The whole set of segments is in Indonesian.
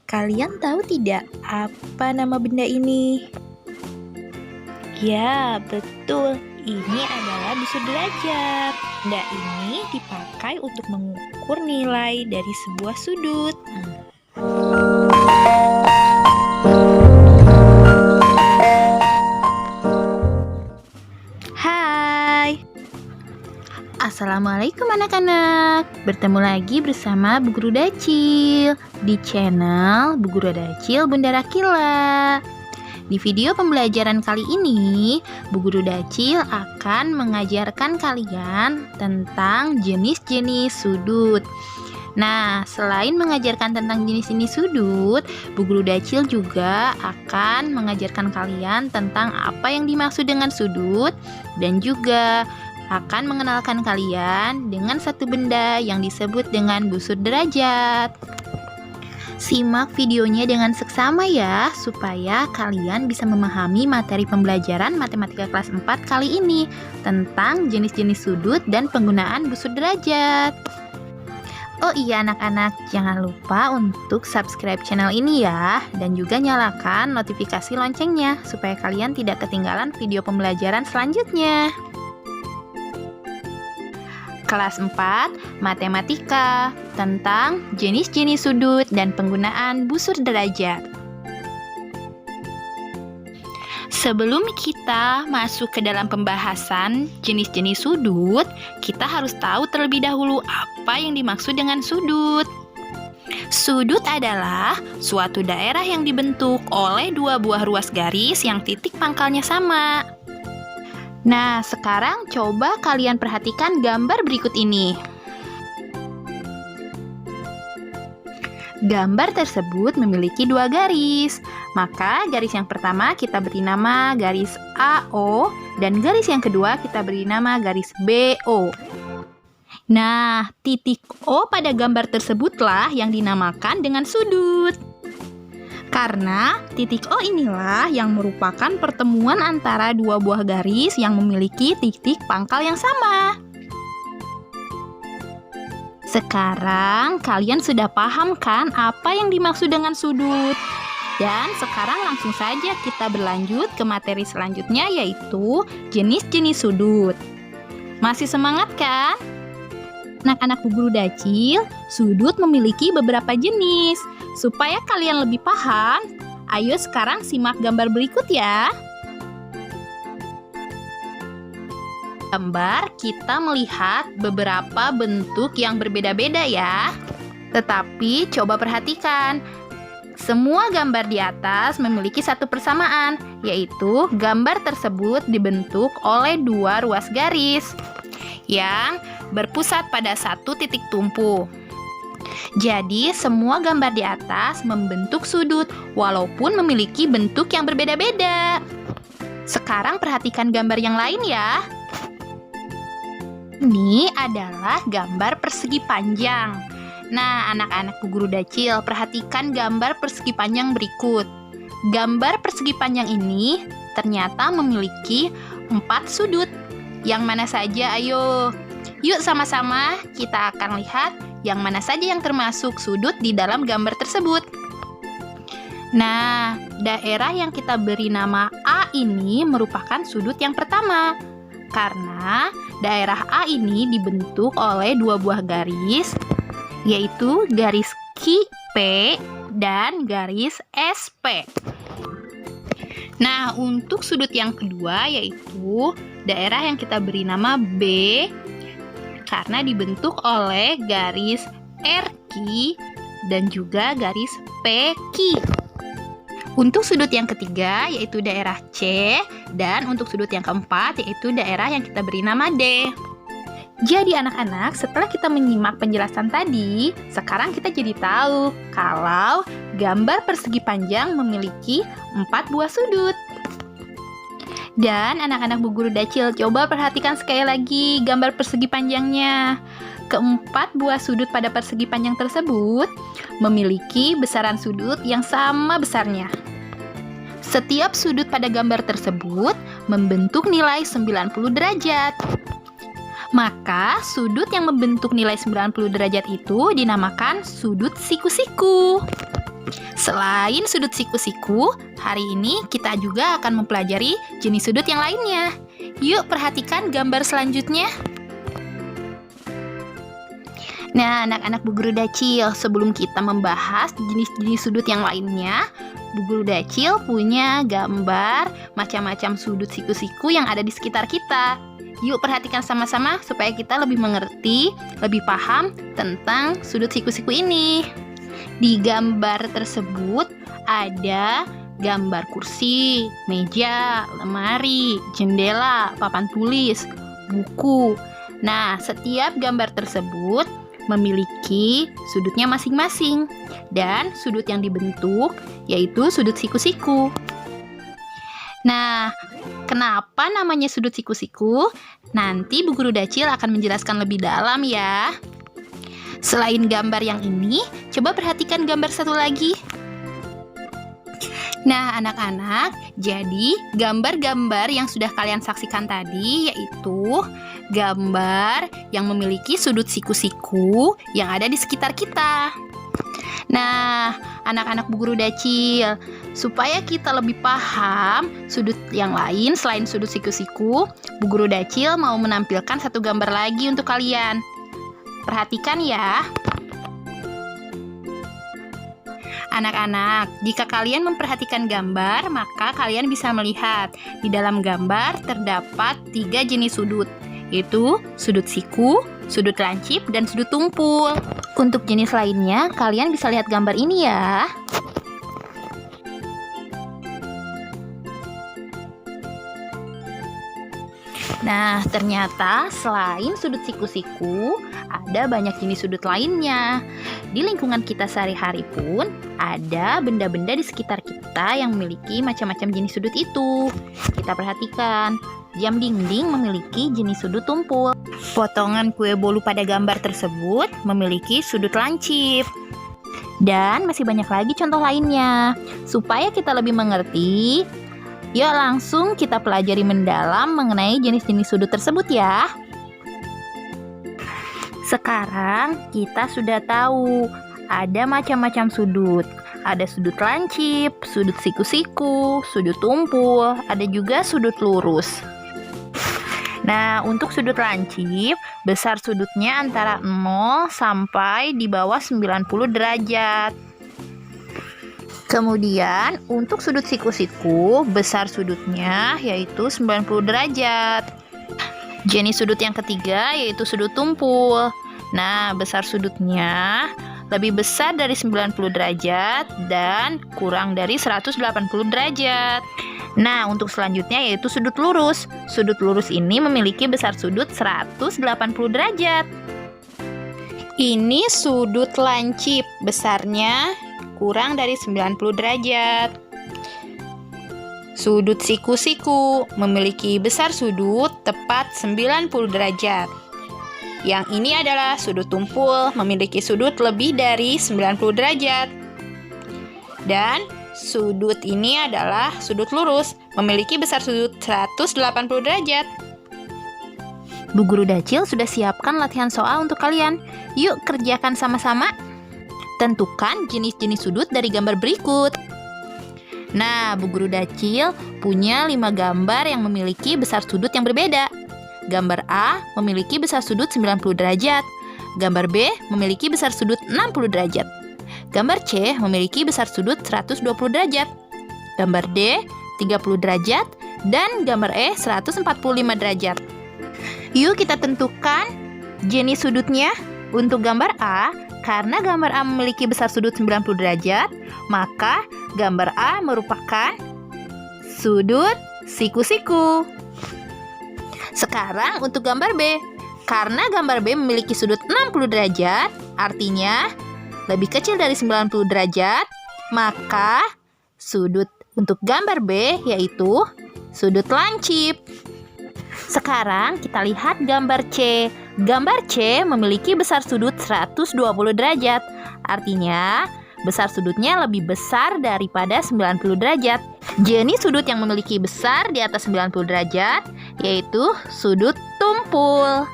Kalian tahu tidak apa nama benda ini? Ya, betul. Ini adalah busur derajat. Benda ini dipakai untuk mengukur nilai dari sebuah sudut. Hai. Assalamualaikum anak-anak. Bertemu lagi bersama Bu Guru Dacil di channel Bu Guru Dacil Bunda Rakila. Di video pembelajaran kali ini, Bu Guru Dacil akan mengajarkan kalian tentang jenis-jenis sudut. Nah, selain mengajarkan tentang jenis-jenis sudut, Bu Guru Dacil juga akan mengajarkan kalian tentang apa yang dimaksud dengan sudut dan juga akan mengenalkan kalian dengan satu benda yang disebut dengan busur derajat. Simak videonya dengan seksama ya, supaya kalian bisa memahami materi pembelajaran matematika kelas 4 kali ini tentang jenis-jenis sudut dan penggunaan busur derajat. Oh iya anak-anak, jangan lupa untuk subscribe channel ini ya, dan juga nyalakan notifikasi loncengnya, supaya kalian tidak ketinggalan video pembelajaran selanjutnya. Kelas 4, Matematika, tentang jenis-jenis sudut dan penggunaan busur derajat. Sebelum kita masuk ke dalam pembahasan jenis-jenis sudut, kita harus tahu terlebih dahulu apa yang dimaksud dengan sudut. Sudut adalah suatu daerah yang dibentuk oleh dua buah ruas garis yang titik pangkalnya sama. Nah, sekarang coba kalian perhatikan gambar berikut ini. Gambar tersebut memiliki dua garis. Maka garis yang pertama kita beri nama garis AO dan garis yang kedua kita beri nama garis BO. Nah, titik O pada gambar tersebutlah yang dinamakan dengan sudut. Karena titik O inilah yang merupakan pertemuan antara dua buah garis yang memiliki titik pangkal yang sama. Sekarang kalian sudah paham kan apa yang dimaksud dengan sudut? Dan sekarang langsung saja kita berlanjut ke materi selanjutnya, yaitu jenis-jenis sudut. Masih semangat kan? Anak-anak Bu Guru Dacil, sudut memiliki beberapa jenis. Supaya kalian lebih paham, ayo sekarang simak gambar berikut ya. Gambar kita melihat beberapa bentuk yang berbeda-beda ya. Tetapi coba perhatikan, semua gambar di atas memiliki satu persamaan, yaitu gambar tersebut dibentuk oleh dua ruas garis yang berpusat pada satu titik tumpu. Jadi, semua gambar di atas membentuk sudut, walaupun memiliki bentuk yang berbeda-beda. Sekarang perhatikan gambar yang lain ya. Ini adalah gambar persegi panjang. Nah, anak-anak Bu Guru Dacil, perhatikan gambar persegi panjang berikut. Gambar persegi panjang ini ternyata memiliki 4 sudut. Yang mana saja? Ayo, yuk sama-sama kita akan lihat yang mana saja yang termasuk sudut di dalam gambar tersebut. Nah, daerah yang kita beri nama A ini merupakan sudut yang pertama. Karena daerah A ini dibentuk oleh dua buah garis, yaitu garis QP dan garis SP. Nah, untuk sudut yang kedua yaitu daerah yang kita beri nama B, karena dibentuk oleh garis RQ dan juga garis PQ. Untuk sudut yang ketiga yaitu daerah C, dan untuk sudut yang keempat yaitu daerah yang kita beri nama D. Jadi anak-anak, setelah kita menyimak penjelasan tadi, sekarang kita jadi tahu kalau gambar persegi panjang memiliki 4 buah sudut. Dan anak-anak Bu Guru Dacil, coba perhatikan sekali lagi gambar persegi panjangnya. Keempat buah sudut pada persegi panjang tersebut memiliki besaran sudut yang sama besarnya. Setiap sudut pada gambar tersebut membentuk nilai 90 derajat. Maka sudut yang membentuk nilai 90 derajat itu dinamakan sudut siku-siku. Selain sudut siku-siku, hari ini kita juga akan mempelajari jenis sudut yang lainnya. Yuk perhatikan gambar selanjutnya. Nah, anak-anak Bu Guru Dacil, sebelum kita membahas jenis-jenis sudut yang lainnya, Bu Guru Dacil punya gambar macam-macam sudut siku-siku yang ada di sekitar kita. Yuk perhatikan sama-sama supaya kita lebih mengerti, lebih paham tentang sudut siku-siku ini. Di gambar tersebut ada gambar kursi, meja, lemari, jendela, papan tulis, buku. Nah, setiap gambar tersebut memiliki sudutnya masing-masing. Dan sudut yang dibentuk yaitu sudut siku-siku. Nah, kenapa namanya sudut siku-siku? Nanti Bu Guru Dacil akan menjelaskan lebih dalam ya. Selain gambar yang ini, coba perhatikan gambar satu lagi. Nah, anak-anak, jadi gambar-gambar yang sudah kalian saksikan tadi yaitu gambar yang memiliki sudut siku-siku yang ada di sekitar kita. Nah, anak-anak Bu Guru Dacil, supaya kita lebih paham sudut yang lain selain sudut siku-siku, Bu Guru Dacil mau menampilkan satu gambar lagi untuk kalian. Perhatikan ya. Anak-anak, jika kalian memperhatikan gambar, maka kalian bisa melihat di dalam gambar terdapat 3 jenis sudut, yaitu sudut siku, sudut lancip, dan sudut tumpul. Untuk jenis lainnya, kalian bisa lihat gambar ini ya. Nah, ternyata selain sudut siku-siku, ada banyak jenis sudut lainnya. Di lingkungan kita sehari-hari pun, ada benda-benda di sekitar kita yang memiliki macam-macam jenis sudut itu. Kita perhatikan, jam dinding memiliki jenis sudut tumpul. Potongan kue bolu pada gambar tersebut memiliki sudut lancip. Dan masih banyak lagi contoh lainnya. Supaya kita lebih mengerti, yuk langsung kita pelajari mendalam mengenai jenis-jenis sudut tersebut ya. Sekarang kita sudah tahu ada macam-macam sudut. Ada sudut lancip, sudut siku-siku, sudut tumpul, ada juga sudut lurus. Nah, untuk sudut lancip, besar sudutnya antara 0 sampai di bawah 90 derajat. Kemudian, untuk sudut siku-siku, besar sudutnya yaitu 90 derajat. Jenis sudut yang ketiga yaitu sudut tumpul. Nah, besar sudutnya lebih besar dari 90 derajat dan kurang dari 180 derajat. Nah, untuk selanjutnya yaitu sudut lurus. Sudut lurus ini memiliki besar sudut 180 derajat. Ini sudut lancip, besarnya kurang dari 90 derajat. Sudut siku-siku memiliki besar sudut tepat 90 derajat. Yang ini adalah sudut tumpul memiliki sudut lebih dari 90 derajat. Dan sudut ini adalah sudut lurus memiliki besar sudut 180 derajat. Bu Guru Dacil sudah siapkan latihan soal untuk kalian. Yuk kerjakan sama-sama. Tentukan jenis-jenis sudut dari gambar berikut. Nah, Bu Guru Dacil punya 5 gambar yang memiliki besar sudut yang berbeda. Gambar A memiliki besar sudut 90 derajat. Gambar B memiliki besar sudut 60 derajat. Gambar C memiliki besar sudut 120 derajat. Gambar D 30 derajat. Dan gambar E 145 derajat. Yuk kita tentukan jenis sudutnya. Untuk gambar A, karena gambar A memiliki besar sudut 90 derajat, maka gambar A merupakan sudut siku-siku. Sekarang untuk gambar B, karena gambar B memiliki sudut 60 derajat, artinya lebih kecil dari 90 derajat, maka sudut untuk gambar B yaitu sudut lancip. Sekarang kita lihat gambar C. Gambar C memiliki besar sudut 120 derajat. Artinya, besar sudutnya lebih besar daripada 90 derajat. Jenis sudut yang memiliki besar di atas 90 derajat yaitu sudut tumpul.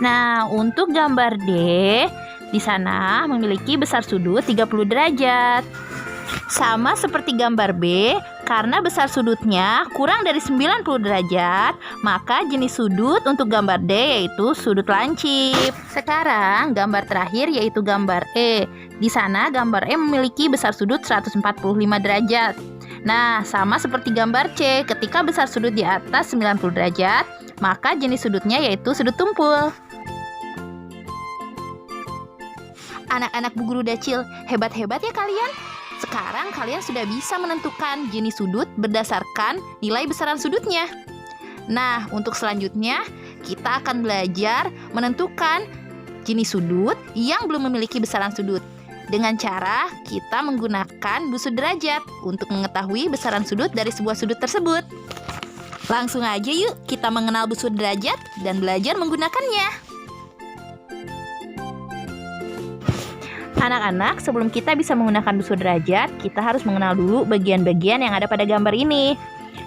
Nah, untuk gambar D, di sana memiliki besar sudut 30 derajat. Sama seperti gambar B, karena besar sudutnya kurang dari 90 derajat, maka jenis sudut untuk gambar D yaitu sudut lancip. Sekarang gambar terakhir yaitu gambar E. Di sana gambar E memiliki besar sudut 145 derajat. Nah, sama seperti gambar C, ketika besar sudut di atas 90 derajat, maka jenis sudutnya yaitu sudut tumpul. Anak-anak Bu Guru Dacil, hebat-hebat ya kalian. Sekarang kalian sudah bisa menentukan jenis sudut berdasarkan nilai besaran sudutnya. Nah, untuk selanjutnya kita akan belajar menentukan jenis sudut yang belum memiliki besaran sudut dengan cara kita menggunakan busur derajat untuk mengetahui besaran sudut dari sebuah sudut tersebut. Langsung aja yuk kita mengenal busur derajat dan belajar menggunakannya. Anak-anak, sebelum kita bisa menggunakan busur derajat, kita harus mengenal dulu bagian-bagian yang ada pada gambar ini.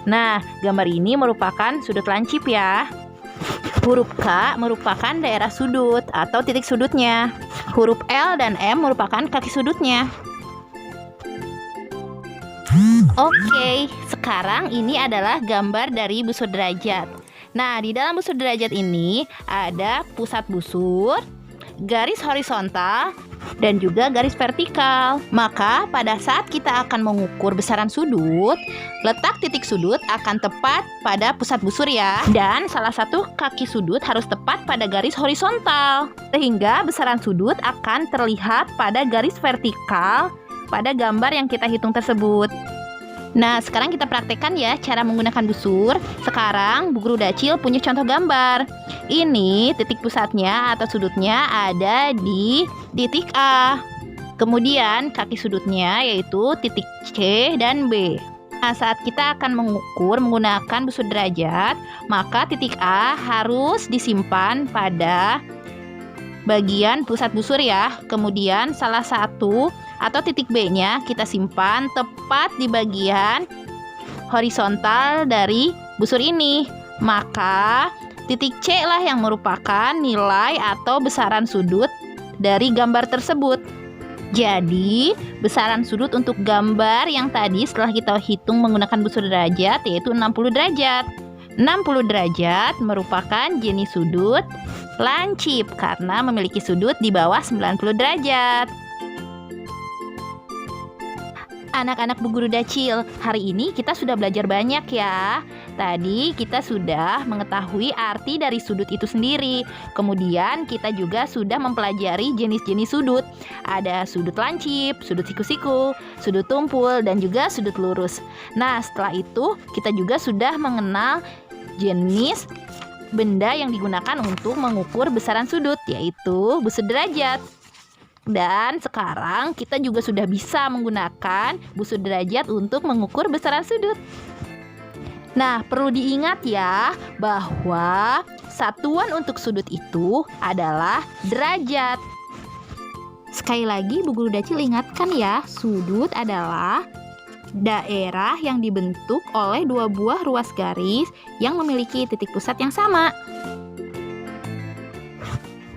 Nah, gambar ini merupakan sudut lancip ya. Huruf K merupakan daerah sudut atau titik sudutnya. Huruf L dan M merupakan kaki sudutnya. Oke, sekarang ini adalah gambar dari busur derajat. Nah, di dalam busur derajat ini ada pusat busur, garis horizontal, dan juga garis vertikal. Maka pada saat kita akan mengukur besaran sudut, letak titik sudut akan tepat pada pusat busur ya. Dan salah satu kaki sudut harus tepat pada garis horizontal, sehingga besaran sudut akan terlihat pada garis vertikal pada gambar yang kita hitung tersebut. Nah, sekarang kita praktekkan ya cara menggunakan busur. Sekarang Bu Guru Dacil punya contoh gambar. Ini titik pusatnya atau sudutnya ada di titik A. Kemudian kaki sudutnya yaitu titik C dan B. Nah, saat kita akan mengukur menggunakan busur derajat, maka titik A harus disimpan pada bagian pusat busur ya. Kemudian salah satu atau titik B-nya kita simpan tepat di bagian horizontal dari busur ini. Maka titik C lah yang merupakan nilai atau besaran sudut dari gambar tersebut. Jadi, besaran sudut untuk gambar yang tadi setelah kita hitung menggunakan busur derajat yaitu 60 derajat. 60 derajat merupakan jenis sudut lancip karena memiliki sudut di bawah 90 derajat. Anak-anak Bu Guru Dacil, hari ini kita sudah belajar banyak ya. Tadi kita sudah mengetahui arti dari sudut itu sendiri. Kemudian kita juga sudah mempelajari jenis-jenis sudut. Ada sudut lancip, sudut siku-siku, sudut tumpul, dan juga sudut lurus. Nah, setelah itu kita juga sudah mengenal jenis benda yang digunakan untuk mengukur besaran sudut, yaitu busur derajat. Dan sekarang kita juga sudah bisa menggunakan busur derajat untuk mengukur besaran sudut. Nah, perlu diingat ya bahwa satuan untuk sudut itu adalah derajat. Sekali lagi Bu Guru Dacil ingatkan ya, sudut adalah daerah yang dibentuk oleh dua buah ruas garis yang memiliki titik pusat yang sama.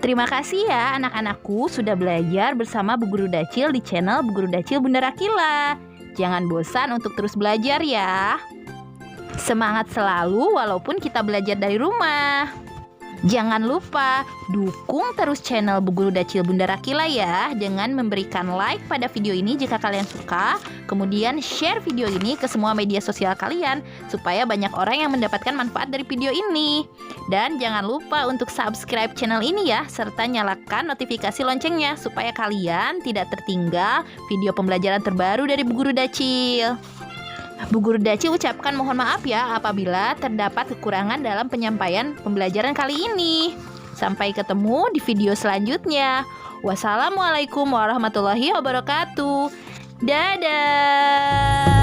Terima kasih ya anak-anakku sudah belajar bersama Bu Guru Dacil di channel Bu Guru Dacil Bunda Rakila. Jangan bosan untuk terus belajar ya. Semangat selalu walaupun kita belajar dari rumah. Jangan lupa dukung terus channel Bu Guru Dacil Bunda Rakila ya dengan memberikan like pada video ini jika kalian suka. Kemudian share video ini ke semua media sosial kalian supaya banyak orang yang mendapatkan manfaat dari video ini. Dan jangan lupa untuk subscribe channel ini ya, serta nyalakan notifikasi loncengnya supaya kalian tidak tertinggal video pembelajaran terbaru dari Bu Guru Dacil. Bu Guru Dacil ucapkan mohon maaf ya apabila terdapat kekurangan dalam penyampaian pembelajaran kali ini. Sampai ketemu di video selanjutnya. Wassalamualaikum warahmatullahi wabarakatuh. Dadah.